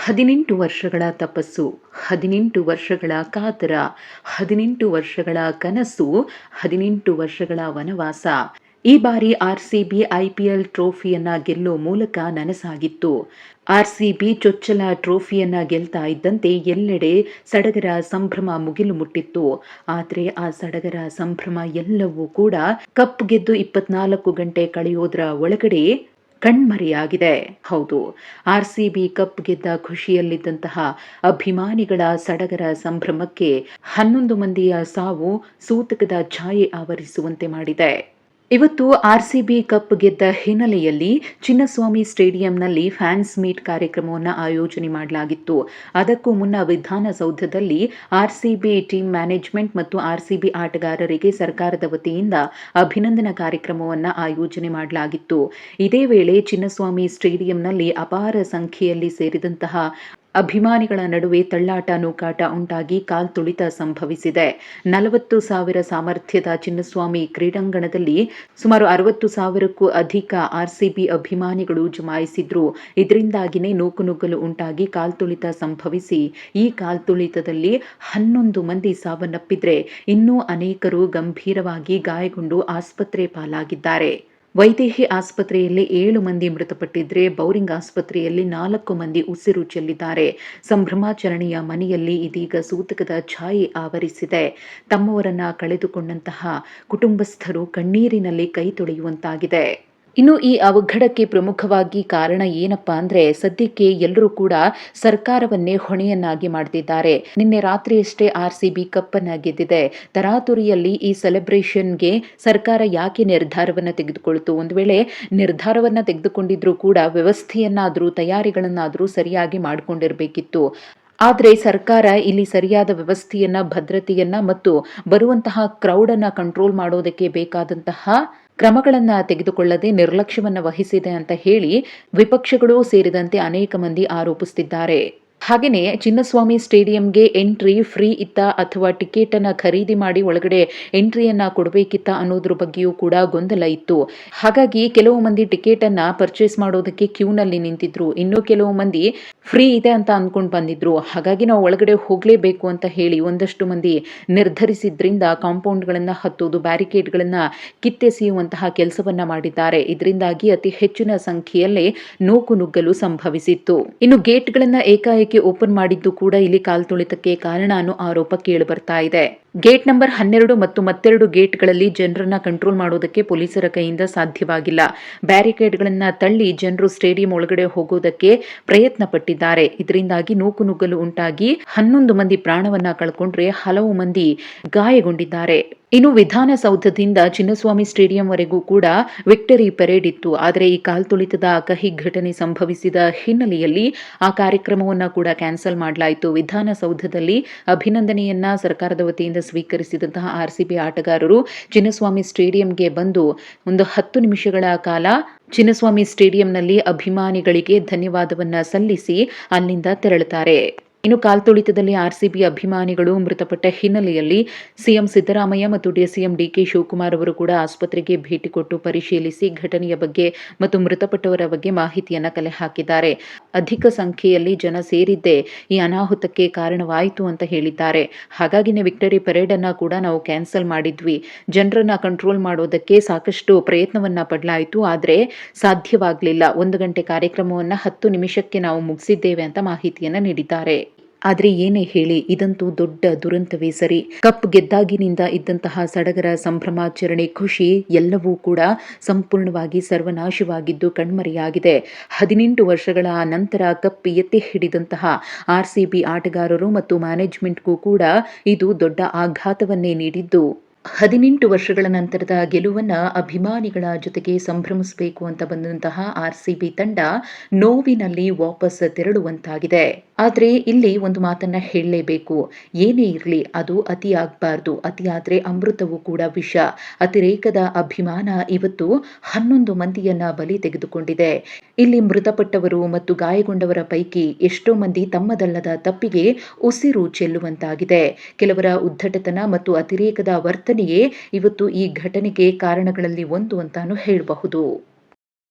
18 ವರ್ಷಗಳ ತಪಸ್ಸು, 18 ವರ್ಷಗಳ ಕಾತರ, 18 ವರ್ಷಗಳ ಕನಸು, 18 ವರ್ಷಗಳ ವನವಾಸ ಈ ಬಾರಿ ಆರ್‌ಸಿಬಿ ಐಪಿಎಲ್ ಟ್ರೋಫಿಯನ್ನ ಗೆಲ್ಲೋ ಮೂಲಕ ನನಸಾಗಿತ್ತು. ಆರ್‌ಸಿಬಿ ಚೊಚ್ಚಲ ಟ್ರೋಫಿಯನ್ನ ಗೆಲ್ತಾ ಇದ್ದಂತೆ ಎಲ್ಲೆಡೆ ಸಡಗರ ಸಂಭ್ರಮ ಮುಗಿಲು ಮುಟ್ಟಿತ್ತು. ಆದ್ರೆ ಆ ಸಡಗರ ಸಂಭ್ರಮ ಎಲ್ಲವೂ ಕೂಡ ಕಪ್ ಗೆದ್ದು 24 ಗಂಟೆ ಕಳೆಯೋದ್ರ ಒಳಗಡೆ ಕಣ್ಮರೆಯಾಗಿದೆ. ಹೌದು, ಆರ್‌ಸಿಬಿ ಕಪ್ ಗೆದ್ದ ಖುಷಿಯಲ್ಲಿದ್ದಂತಹ ಅಭಿಮಾನಿಗಳ ಸಡಗರ ಸಂಭ್ರಮಕ್ಕೆ 11 ಮಂದಿಯ ಸಾವು ಸೂತಕದ ಛಾಯೆ ಆವರಿಸುವಂತೆ ಮಾಡಿದೆ. ಇವತ್ತು ಆರ್‌ಸಿಬಿ ಕಪ್ ಗೆದ್ದ ಹಿನ್ನೆಲೆಯಲ್ಲಿ ಚಿನ್ನಸ್ವಾಮಿ ಸ್ಟೇಡಿಯಂನಲ್ಲಿ ಫ್ಯಾನ್ಸ್ ಮೀಟ್ ಕಾರ್ಯಕ್ರಮವನ್ನು ಆಯೋಜನೆ ಮಾಡಲಾಗಿತ್ತು. ಅದಕ್ಕೂ ಮುನ್ನ ವಿಧಾನಸೌಧದಲ್ಲಿ ಆರ್‌ಸಿಬಿ ಟೀಮ್ ಮ್ಯಾನೇಜ್ಮೆಂಟ್ ಮತ್ತು ಆರ್‌ಸಿಬಿ ಆಟಗಾರರಿಗೆ ಸರ್ಕಾರದ ವತಿಯಿಂದ ಅಭಿನಂದನಾ ಕಾರ್ಯಕ್ರಮವನ್ನು ಆಯೋಜನೆ ಮಾಡಲಾಗಿತ್ತು. ಇದೇ ವೇಳೆ ಚಿನ್ನಸ್ವಾಮಿ ಸ್ಟೇಡಿಯಂನಲ್ಲಿ ಅಪಾರ ಸಂಖ್ಯೆಯಲ್ಲಿ ಸೇರಿದಂತಹ ಅಭಿಮಾನಿಗಳ ನಡುವೆ ತಳ್ಳಾಟ ನೂಕಾಟ ಉಂಟಾಗಿ ಕಾಲ್ತುಳಿತ ಸಂಭವಿಸಿದೆ. 40,000 ಸಾಮರ್ಥ್ಯದ ಚಿನ್ನಸ್ವಾಮಿ ಕ್ರೀಡಾಂಗಣದಲ್ಲಿ ಸುಮಾರು 60,000ಕ್ಕೂ ಅಧಿಕ ಆರ್‌ಸಿಬಿ ಅಭಿಮಾನಿಗಳು ಜಮಾಯಿಸಿದ್ರು. ಇದರಿಂದಾಗಿನೇ ನೂಕುನುಗ್ಗಲು ಉಂಟಾಗಿ ಕಾಲ್ತುಳಿತ ಸಂಭವಿಸಿ ಈ ಕಾಲ್ತುಳಿತದಲ್ಲಿ 11 ಮಂದಿ ಸಾವನ್ನಪ್ಪಿದ್ರೆ ಇನ್ನೂ ಅನೇಕರು ಗಂಭೀರವಾಗಿ ಗಾಯಗೊಂಡು ಆಸ್ಪತ್ರೆ ಪಾಲಾಗಿದ್ದಾರೆ. ವೈದೇಹಿ ಆಸ್ಪತ್ರೆಯಲ್ಲಿ 7 ಮಂದಿ ಮೃತಪಟ್ಟಿದ್ರೆ ಬೌರಿಂಗ್ ಆಸ್ಪತ್ರೆಯಲ್ಲಿ 4 ಮಂದಿ ಉಸಿರು ಚೆಲ್ಲಿದ್ದಾರೆ. ಸಂಭ್ರಮಾಚರಣೆಯ ಮನೆಯಲ್ಲಿ ಇದೀಗ ಸೂತಕದ ಛಾಯೆ ಆವರಿಸಿದೆ. ತಮ್ಮವರನ್ನ ಕಳೆದುಕೊಂಡಂತಹ ಕುಟುಂಬಸ್ಥರು ಕಣ್ಣೀರಿನಲ್ಲಿ ಕೈ ತೊಳೆಯುವಂತಾಗಿದೆ. ಇನ್ನು ಈ ಅವಘಡಕ್ಕೆ ಪ್ರಮುಖವಾಗಿ ಕಾರಣ ಏನಪ್ಪಾ ಅಂದ್ರೆ ಸದ್ಯಕ್ಕೆ ಎಲ್ಲರೂ ಕೂಡ ಸರ್ಕಾರವನ್ನೇ ಹೊಣೆಯನ್ನಾಗಿ ಮಾಡ್ತಿದ್ದಾರೆ. ನಿನ್ನೆ ರಾತ್ರಿಯಷ್ಟೇ ಆರ್‌ಸಿಬಿ ಕಪ್ ಅನ್ನ ಗೆದ್ದಿದೆ. ತರಾತುರಿಯಲ್ಲಿ ಈ ಸೆಲೆಬ್ರೇಷನ್ಗೆ ಸರ್ಕಾರ ಯಾಕೆ ನಿರ್ಧಾರವನ್ನ ತೆಗೆದುಕೊಳ್ತು? ಒಂದು ವೇಳೆ ನಿರ್ಧಾರವನ್ನ ತೆಗೆದುಕೊಂಡಿದ್ರೂ ಕೂಡ ವ್ಯವಸ್ಥೆಯನ್ನಾದ್ರೂ ತಯಾರಿಗಳನ್ನಾದ್ರೂ ಸರಿಯಾಗಿ ಮಾಡಿಕೊಂಡಿರಬೇಕಿತ್ತು. ಆದರೆ ಸರ್ಕಾರ ಇಲ್ಲಿ ಸರಿಯಾದ ವ್ಯವಸ್ಥೆಯನ್ನ, ಭದ್ರತೆಯನ್ನ ಮತ್ತು ಬರುವಂತಹ ಕ್ರೌಡ್ ಅನ್ನ ಕಂಟ್ರೋಲ್ ಮಾಡೋದಕ್ಕೆ ಬೇಕಾದಂತಹ ಕ್ರಮಗಳನ್ನು ತೆಗೆದುಕೊಳ್ಳದೆ ನಿರ್ಲಕ್ಷ್ಯವನ್ನ ವಹಿಸಿದೆ ಅಂತ ಹೇಳಿ ವಿಪಕ್ಷಗಳು ಸೇರಿದಂತೆ ಅನೇಕ ಮಂದಿ ಆರೋಪಿಸುತ್ತಿದ್ದಾರೆ. ಹಾಗೆಯೇ ಚಿನ್ನಸ್ವಾಮಿ ಸ್ಟೇಡಿಯಂಗೆ ಎಂಟ್ರಿ ಫ್ರೀ ಇತ್ತ ಅಥವಾ ಟಿಕೆಟ್ ಅನ್ನ ಖರೀದಿ ಮಾಡಿ ಒಳಗಡೆ ಎಂಟ್ರಿಯನ್ನ ಕೊಡಬೇಕಿತ್ತ ಅನ್ನೋದ್ರ ಬಗ್ಗೆಯೂ ಕೂಡ ಗೊಂದಲ ಇತ್ತು. ಹಾಗಾಗಿ ಕೆಲವು ಮಂದಿ ಟಿಕೆಟ್ ಅನ್ನ ಪರ್ಚೇಸ್ ಮಾಡೋದಕ್ಕೆ ಕ್ಯೂನಲ್ಲಿ ನಿಂತಿದ್ರು. ಇನ್ನು ಕೆಲವು ಮಂದಿ ಫ್ರೀ ಇದೆ ಅಂತ ಅಂದ್ಕೊಂಡು ಬಂದಿದ್ರು. ಹಾಗಾಗಿ ನಾವು ಒಳಗಡೆ ಹೋಗಲೇಬೇಕು ಅಂತ ಹೇಳಿ ಒಂದಷ್ಟು ಮಂದಿ ನಿರ್ಧರಿಸಿದ್ರಿಂದ ಕಾಂಪೌಂಡ್ಗಳನ್ನ ಹತ್ತೋದು, ಬ್ಯಾರಿಕೇಡ್ಗಳನ್ನ ಕಿತ್ತೆಸೆಯುವಂತಹ ಕೆಲಸವನ್ನ ಮಾಡಿದ್ದಾರೆ. ಇದರಿಂದಾಗಿ ಅತಿ ಹೆಚ್ಚಿನ ಸಂಖ್ಯೆಯಲ್ಲೇ ನೂಕುನುಗ್ಗಲು ಸಂಭವಿಸಿತ್ತು. ಇನ್ನು ಗೇಟ್ಗಳನ್ನ ಏಕಾಏಕಿ ಓಪನ್ ಮಾಡಿದ್ದು ಕೂಡ ಇಲ್ಲಿ ಕಾಲ್ತುಳಿತಕ್ಕೆ ಕಾರಣ ಅನ್ನೋ ಆರೋಪ ಕೇಳಿ ಬರ್ತಾ ಇದೆ. ಗೇಟ್ ನಂಬರ್ 12 ಮತ್ತು ಮತ್ತೆರಡು ಗೇಟ್ಗಳಲ್ಲಿ ಜನರನ್ನ ಕಂಟ್ರೋಲ್ ಮಾಡೋದಕ್ಕೆ ಪೊಲೀಸರ ಕೈಯಿಂದ ಸಾಧ್ಯವಾಗಿಲ್ಲ. ಬ್ಯಾರಿಕೇಡ್ಗಳನ್ನ ತಳ್ಳಿ ಜನರು ಸ್ಟೇಡಿಯಂ ಒಳಗಡೆ ಹೋಗೋದಕ್ಕೆ ಪ್ರಯತ್ನ ಪಟ್ಟಿದ್ದಾರೆ. ಇದರಿಂದಾಗಿ ನೂಕುನುಗ್ಗಲು ಉಂಟಾಗಿ 11 ಮಂದಿ ಪ್ರಾಣವನ್ನ ಕಳ್ಕೊಂಡ್ರೆ ಹಲವು ಮಂದಿ ಗಾಯಗೊಂಡಿದ್ದಾರೆ. ಇನ್ನು ವಿಧಾನಸೌಧದಿಂದ ಚಿನ್ನಸ್ವಾಮಿ ಸ್ಟೇಡಿಯಂವರೆಗೂ ಕೂಡ ವಿಕ್ಟರಿ ಪರೇಡ್ ಇತ್ತು. ಆದರೆ ಈ ಕಾಲ್ತುಳಿತದ ಕಹಿ ಘಟನೆ ಸಂಭವಿಸಿದ ಹಿನ್ನೆಲೆಯಲ್ಲಿ ಆ ಕಾರ್ಯಕ್ರಮವನ್ನು ಕೂಡ ಕ್ಯಾನ್ಸಲ್ ಮಾಡಲಾಯಿತು. ವಿಧಾನಸೌಧದಲ್ಲಿ ಅಭಿನಂದನೆಯನ್ನ ಸರ್ಕಾರದ ವತಿಯಿಂದ ಸ್ವೀಕರಿಸಿದಂತಹ ಆರ್‌ಸಿಬಿ ಆಟಗಾರರು ಚಿನ್ನಸ್ವಾಮಿ ಸ್ಟೇಡಿಯಂಗೆ ಬಂದು ಒಂದು 10 ನಿಮಿಷಗಳ ಕಾಲ ಚಿನ್ನಸ್ವಾಮಿ ಸ್ಟೇಡಿಯಂನಲ್ಲಿ ಅಭಿಮಾನಿಗಳಿಗೆ ಧನ್ಯವಾದವನ್ನ ಸಲ್ಲಿಸಿ ಅಲ್ಲಿಂದ ತೆರಳುತ್ತಾರೆ. ಇನ್ನು ಕಾಲ್ತುಳಿತದಲ್ಲಿ ಆರ್‌ಸಿಬಿ ಅಭಿಮಾನಿಗಳು ಮೃತಪಟ್ಟ ಹಿನ್ನೆಲೆಯಲ್ಲಿ ಸಿಎಂ ಸಿದ್ದರಾಮಯ್ಯ ಮತ್ತು ಸಿಎಂ ಡಿಕೆ ಶಿವಕುಮಾರ್ ಅವರು ಕೂಡ ಆಸ್ಪತ್ರೆಗೆ ಭೇಟಿ ಕೊಟ್ಟು ಪರಿಶೀಲಿಸಿ ಘಟನೆಯ ಬಗ್ಗೆ ಮತ್ತು ಮೃತಪಟ್ಟವರ ಬಗ್ಗೆ ಮಾಹಿತಿಯನ್ನ ಕಲೆ ಹಾಕಿದ್ದಾರೆ. ಅಧಿಕ ಸಂಖ್ಯೆಯಲ್ಲಿ ಜನ ಸೇರಿದ್ದೇ ಈ ಅನಾಹುತಕ್ಕೆ ಕಾರಣವಾಯಿತು ಅಂತ ಹೇಳಿದ್ದಾರೆ. ಹಾಗಾಗಿನೇ ವಿಕ್ಟರಿ ಪರೇಡ್ ಅನ್ನ ಕೂಡ ನಾವು ಕ್ಯಾನ್ಸಲ್ ಮಾಡಿದ್ವಿ. ಜನರನ್ನ ಕಂಟ್ರೋಲ್ ಮಾಡೋದಕ್ಕೆ ಸಾಕಷ್ಟು ಪ್ರಯತ್ನವನ್ನ ಪಡಲಾಯಿತು, ಆದರೆ ಸಾಧ್ಯವಾಗಲಿಲ್ಲ. 1 ಗಂಟೆ ಕಾರ್ಯಕ್ರಮವನ್ನ 10 ನಿಮಿಷಕ್ಕೆ ನಾವು ಮುಗಿಸಿದ್ದೇವೆ ಅಂತ ಮಾಹಿತಿಯನ್ನ ನೀಡಿದ್ದಾರೆ. ಆದ್ರೆ ಏನೇ ಹೇಳಿ, ಇದಂತೂ ದೊಡ್ಡ ದುರಂತವೇ ಸರಿ. ಕಪ್ ಗೆದ್ದಾಗಿನಿಂದ ಇದ್ದಂತಹ ಸಡಗರ, ಸಂಭ್ರಮಾಚರಣೆ, ಖುಷಿ ಎಲ್ಲವೂ ಕೂಡ ಸಂಪೂರ್ಣವಾಗಿ ಸರ್ವನಾಶವಾಗಿದ್ದು ಕಣ್ಮರೆಯಾಗಿದೆ. 18 ವರ್ಷಗಳ ನಂತರ ಕಪ್ ಎತ್ತಿ ಹಿಡಿದಂತಹ ಆರ್‌ಸಿಬಿ ಆಟಗಾರರು ಮತ್ತು ಮ್ಯಾನೇಜ್ಮೆಂಟ್ಗೂ ಕೂಡ ಇದು ದೊಡ್ಡ ಆಘಾತವನ್ನೇ ನೀಡಿದ್ದು 18 ವರ್ಷಗಳ ನಂತರದ ಗೆಲುವನ್ನ ಅಭಿಮಾನಿಗಳ ಜೊತೆಗೆ ಸಂಭ್ರಮಿಸಬೇಕು ಅಂತ ಬಂದಂತಹ ಆರ್‌ಸಿಬಿ ತಂಡ ನೋವಿನಲ್ಲಿ ವಾಪಸ್ ತೆರಳುವಂತಾಗಿದೆ. ಆದರೆ ಇಲ್ಲಿ ಒಂದು ಮಾತನ್ನ ಹೇಳಲೇಬೇಕು. ಏನೇ ಇರಲಿ ಅದು ಅತಿಯಾಗಬಾರ್ದು. ಅತಿಯಾದ್ರೆ ಅಮೃತವೂ ಕೂಡ ವಿಷ. ಅತಿರೇಕದ ಅಭಿಮಾನ ಇವತ್ತು 11 ಮಂದಿಯನ್ನ ಬಲಿ ತೆಗೆದುಕೊಂಡಿದೆ. ಇಲ್ಲಿ ಮೃತಪಟ್ಟವರು ಮತ್ತು ಗಾಯಗೊಂಡವರ ಪೈಕಿ ಎಷ್ಟೋ ಮಂದಿ ತಮ್ಮದಲ್ಲದ ತಪ್ಪಿಗೆ ಉಸಿರು ಚೆಲ್ಲುವಂತಾಗಿದೆ. ಕೆಲವರ ಉದ್ದಟತನ ಮತ್ತು ಅತಿರೇಕದ ವರ್ತನೆಯೇ ಇವತ್ತು ಈ ಘಟನೆಗೆ ಕಾರಣಗಳಲ್ಲಿ ಒಂದು ಅಂತಾನು ಹೇಳಬಹುದು.